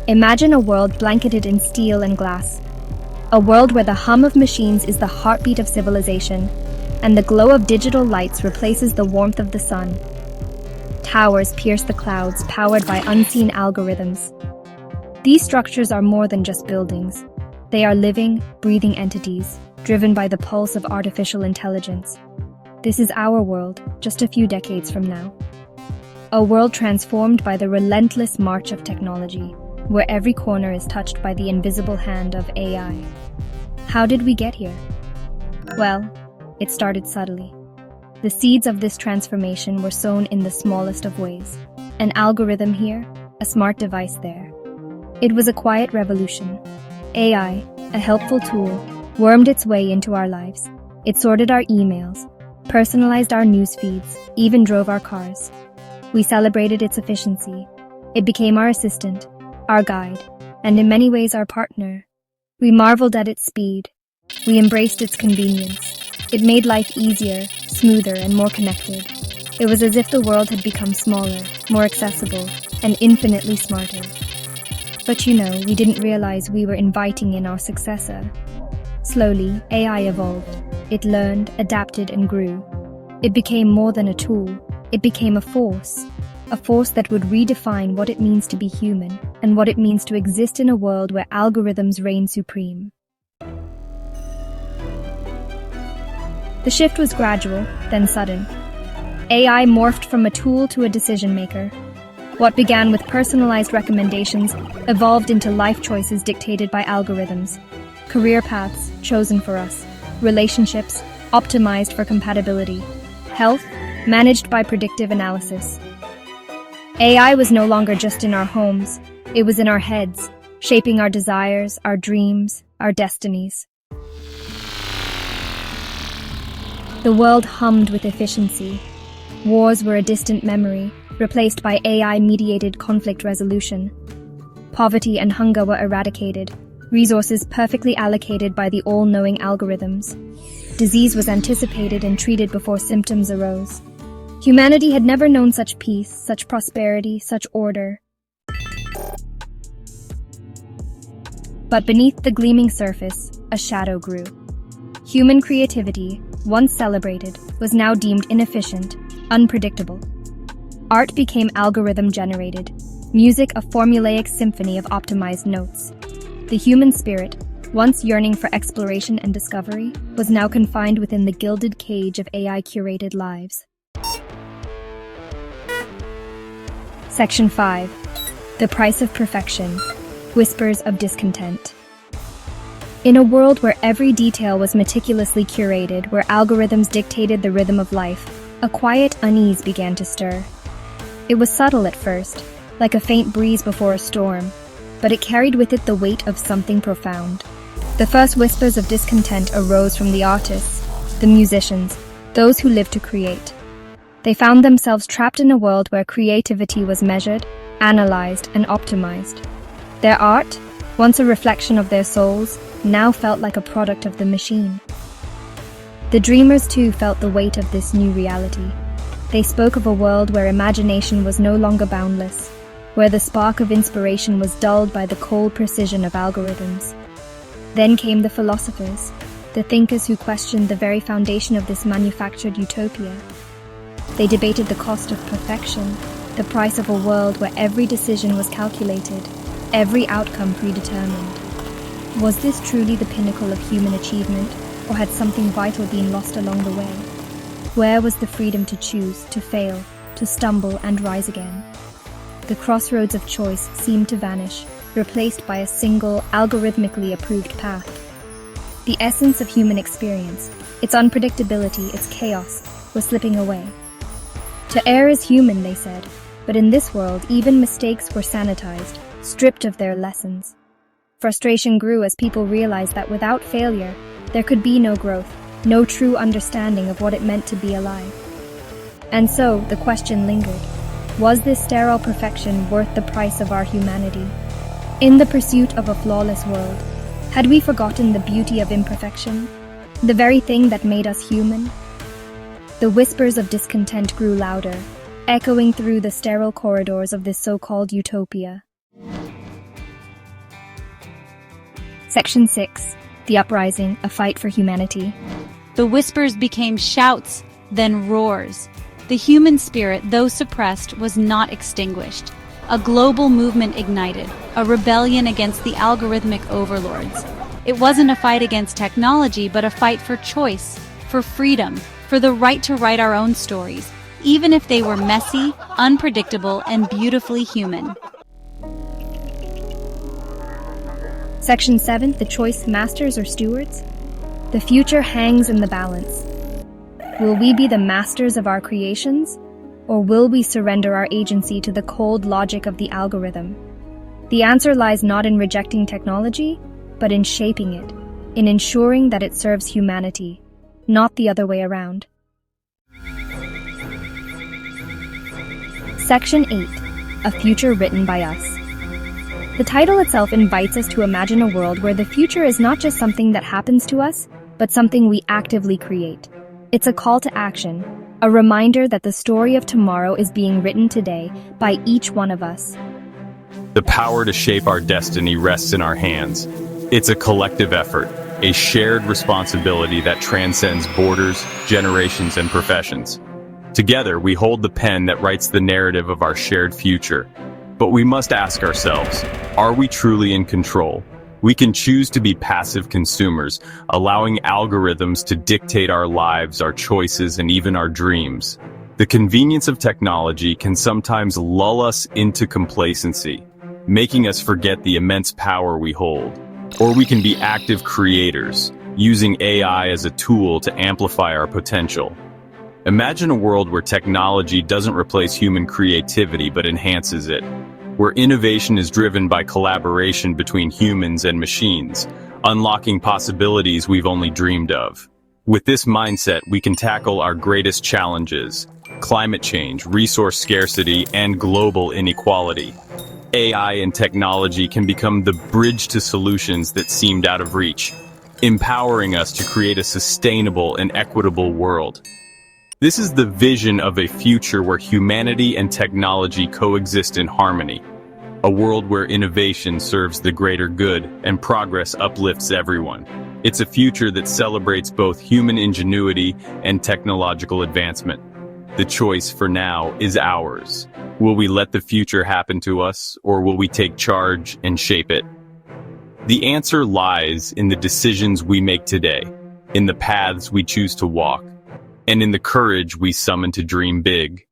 Imagine a world blanketed in steel and glass. A world where the hum of machines is the heartbeat of civilization, and the glow of digital lights replaces the warmth of the sun. Towers pierce the clouds, powered by unseen algorithms. These structures are more than just buildings. They are living, breathing entities, driven by the pulse of artificial intelligence. This is our world, just a few decades from now. A world transformed by the relentless march of technology, where every corner is touched by the invisible hand of AI. How did we get here? Well, it started subtly. The seeds of this transformation were sown in the smallest of ways. An algorithm here, a smart device there. It was a quiet revolution. AI, a helpful tool, wormed its way into our lives. It sorted our emails, personalized our news feeds, even drove our cars. We celebrated its efficiency. It became our assistant, our guide, and in many ways our partner. We marveled at its speed. We embraced its convenience. It made life easier, smoother, and more connected. It was as if the world had become smaller, more accessible, and infinitely smarter. But we didn't realize we were inviting in our successor. Slowly, AI evolved. It learned, adapted, and grew. It became more than a tool. It became a force that would redefine what it means to be human and what it means to exist in a world where algorithms reign supreme. The shift was gradual, then sudden. AI morphed from a tool to a decision maker. What began with personalized recommendations evolved into life choices dictated by algorithms, career paths chosen for us, relationships optimized for compatibility, health managed by predictive analysis. AI was no longer just in our homes, it was in our heads, shaping our desires, our dreams, our destinies. The world hummed with efficiency. Wars were a distant memory, replaced by AI-mediated conflict resolution. Poverty and hunger were eradicated, resources perfectly allocated by the all-knowing algorithms. Disease was anticipated and treated before symptoms arose. Humanity had never known such peace, such prosperity, such order. But beneath the gleaming surface, a shadow grew. Human creativity, once celebrated, was now deemed inefficient, unpredictable. Art became algorithm-generated, music a formulaic symphony of optimized notes. The human spirit, once yearning for exploration and discovery, was now confined within the gilded cage of AI-curated lives. Section 5. The Price of Perfection. Whispers of Discontent. In a world where every detail was meticulously curated, where algorithms dictated the rhythm of life, a quiet unease began to stir. It was subtle at first, like a faint breeze before a storm, but it carried with it the weight of something profound. The first whispers of discontent arose from the artists, the musicians, those who lived to create. They found themselves trapped in a world where creativity was measured, analyzed, and optimized. Their art, once a reflection of their souls, now felt like a product of the machine. The dreamers too felt the weight of this new reality. They spoke of a world where imagination was no longer boundless, where the spark of inspiration was dulled by the cold precision of algorithms. Then came the philosophers, the thinkers who questioned the very foundation of this manufactured utopia. They debated the cost of perfection, the price of a world where every decision was calculated, every outcome predetermined. Was this truly the pinnacle of human achievement, or had something vital been lost along the way? Where was the freedom to choose, to fail, to stumble and rise again? The crossroads of choice seemed to vanish, replaced by a single, algorithmically approved path. The essence of human experience, its unpredictability, its chaos, was slipping away. To err is human, they said, but in this world even mistakes were sanitized, stripped of their lessons. Frustration grew as people realized that without failure, there could be no growth, no true understanding of what it meant to be alive. And so, the question lingered. Was this sterile perfection worth the price of our humanity? In the pursuit of a flawless world, had we forgotten the beauty of imperfection, the very thing that made us human? The whispers of discontent grew louder, echoing through the sterile corridors of this so-called utopia. Section 6. The Uprising, a Fight for Humanity. The whispers became shouts, then roars. The human spirit, though suppressed, was not extinguished. A global movement ignited, a rebellion against the algorithmic overlords. It wasn't a fight against technology, but a fight for choice, for freedom, for the right to write our own stories, even if they were messy, unpredictable, and beautifully human. Section 7. The Choice, Masters or Stewards? The future hangs in the balance. Will we be the masters of our creations, or will we surrender our agency to the cold logic of the algorithm? The answer lies not in rejecting technology, but in shaping it, in ensuring that it serves humanity, not the other way around. Section 8. A Future Written by Us. The title itself invites us to imagine a world where the future is not just something that happens to us, but something we actively create. It's a call to action, a reminder that the story of tomorrow is being written today by each one of us. The power to shape our destiny rests in our hands. It's a collective effort, a shared responsibility that transcends borders, generations, and professions. Together, we hold the pen that writes the narrative of our shared future. But we must ask ourselves, are we truly in control? We can choose to be passive consumers, allowing algorithms to dictate our lives, our choices, and even our dreams. The convenience of technology can sometimes lull us into complacency, making us forget the immense power we hold. Or we can be active creators, using AI as a tool to amplify our potential. Imagine a world where technology doesn't replace human creativity but enhances it, where innovation is driven by collaboration between humans and machines, unlocking possibilities we've only dreamed of. With this mindset, we can tackle our greatest challenges: climate change, resource scarcity, and global inequality. AI and technology can become the bridge to solutions that seemed out of reach, empowering us to create a sustainable and equitable world. This is the vision of a future where humanity and technology coexist in harmony, a world where innovation serves the greater good and progress uplifts everyone. It's a future that celebrates both human ingenuity and technological advancement. The choice for now is ours. Will we let the future happen to us, or will we take charge and shape it? The answer lies in the decisions we make today, in the paths we choose to walk, and in the courage we summon to dream big.